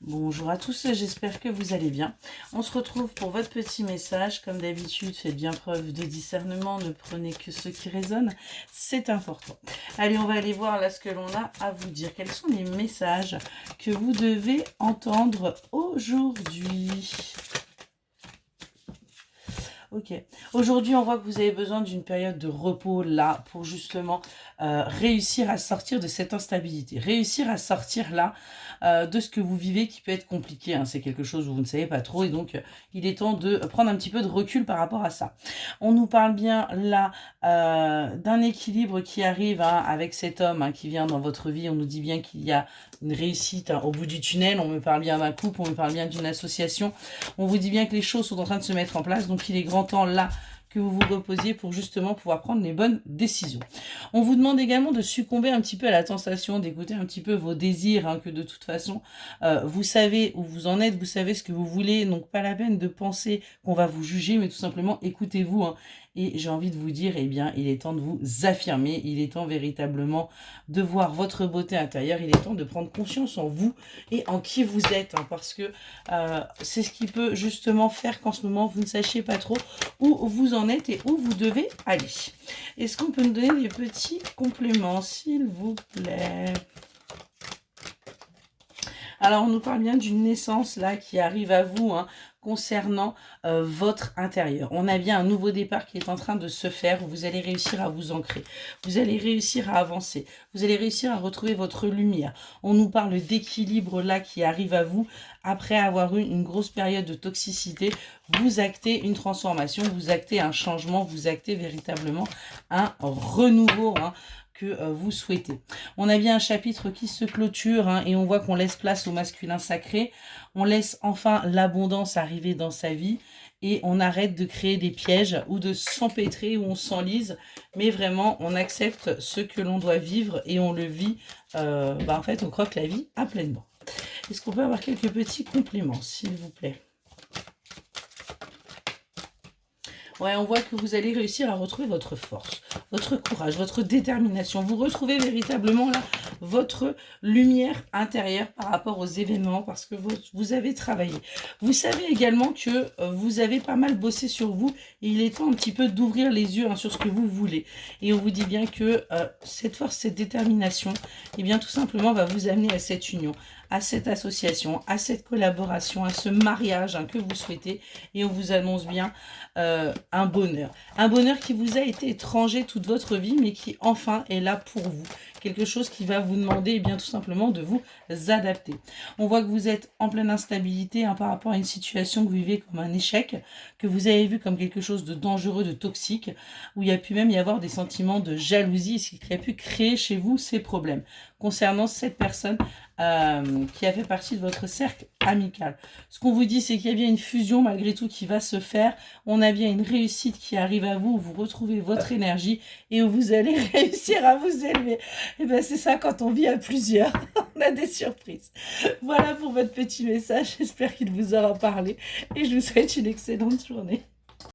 Bonjour à tous, j'espère que vous allez bien. On se retrouve pour votre petit message. Comme d'habitude, faites bien preuve de discernement, ne prenez que ce qui résonne, c'est important. Allez, on va aller voir là ce que l'on a à vous dire. Quels sont les messages que vous devez entendre aujourd'hui ? Ok. Aujourd'hui, on voit que vous avez besoin d'une période de repos là pour justement réussir à sortir de cette instabilité, réussir à sortir là de ce que vous vivez qui peut être compliqué. Hein. C'est quelque chose où vous ne savez pas trop et donc il est temps de prendre un petit peu de recul par rapport à ça. On nous parle bien là d'un équilibre qui arrive avec cet homme qui vient dans votre vie. On nous dit bien qu'il y a une réussite au bout du tunnel. On me parle bien d'un couple, on me parle bien d'une association. On vous dit bien que les choses sont en train de se mettre en place, donc il est grand temps là que vous vous reposiez pour justement pouvoir prendre les bonnes décisions. On vous demande également de succomber un petit peu à la tentation, d'écouter un petit peu vos désirs, que de toute façon, vous savez où vous en êtes, vous savez ce que vous voulez, donc pas la peine de penser qu'on va vous juger, mais tout simplement écoutez-vous. Et j'ai envie de vous dire, eh bien, il est temps de vous affirmer, il est temps véritablement de voir votre beauté intérieure, il est temps de prendre confiance en vous et en qui vous êtes, parce que c'est ce qui peut justement faire qu'en ce moment, vous ne sachiez pas trop où vous en êtes et où vous devez aller. Est-ce qu'on peut nous donner des petits compléments, s'il vous plaît ? Alors, on nous parle bien d'une naissance là qui arrive à vous concernant votre intérieur. On a bien un nouveau départ qui est en train de se faire où vous allez réussir à vous ancrer. Vous allez réussir à avancer. Vous allez réussir à retrouver votre lumière. On nous parle d'équilibre là qui arrive à vous après avoir eu une grosse période de toxicité. Vous actez une transformation, vous actez un changement, vous actez véritablement un renouveau que vous souhaitez. On a bien un chapitre qui se clôture et on voit qu'on laisse place au masculin sacré. On laisse enfin l'abondance arriver dans sa vie et on arrête de créer des pièges ou de s'empêtrer ou on s'enlise. Mais vraiment, on accepte ce que l'on doit vivre et on le vit. En fait, on croque la vie à pleines dents. Est-ce qu'on peut avoir quelques petits compléments, s'il vous plaît ? Ouais, on voit que vous allez réussir à retrouver votre force, votre courage, votre détermination. Vous retrouvez véritablement là votre lumière intérieure par rapport aux événements parce que vous avez travaillé. Vous savez également que vous avez pas mal bossé sur vous et il est temps un petit peu d'ouvrir les yeux sur ce que vous voulez. Et on vous dit bien que cette force, cette détermination, eh bien tout simplement va vous amener à cette union, à cette association, à cette collaboration, à ce mariage que vous souhaitez. Et on vous annonce bien un bonheur. Un bonheur qui vous a été étranger toute votre vie, mais qui enfin est là pour vous. Quelque chose qui va vous demander bien tout simplement de vous adapter. On voit que vous êtes en pleine instabilité par rapport à une situation que vous vivez comme un échec, que vous avez vu comme quelque chose de dangereux, de toxique, où il y a pu même y avoir des sentiments de jalousie, ce qui a pu créer chez vous ces problèmes. Concernant cette personne qui a fait partie de votre cercle amical. Ce qu'on vous dit, c'est qu'il y a bien une fusion malgré tout qui va se faire. On a bien une réussite qui arrive à vous, où vous retrouvez votre énergie et où vous allez réussir à vous élever. Et bien c'est ça quand on vit à plusieurs. On a des surprises. Voilà pour votre petit message. J'espère qu'il vous aura parlé et je vous souhaite une excellente journée.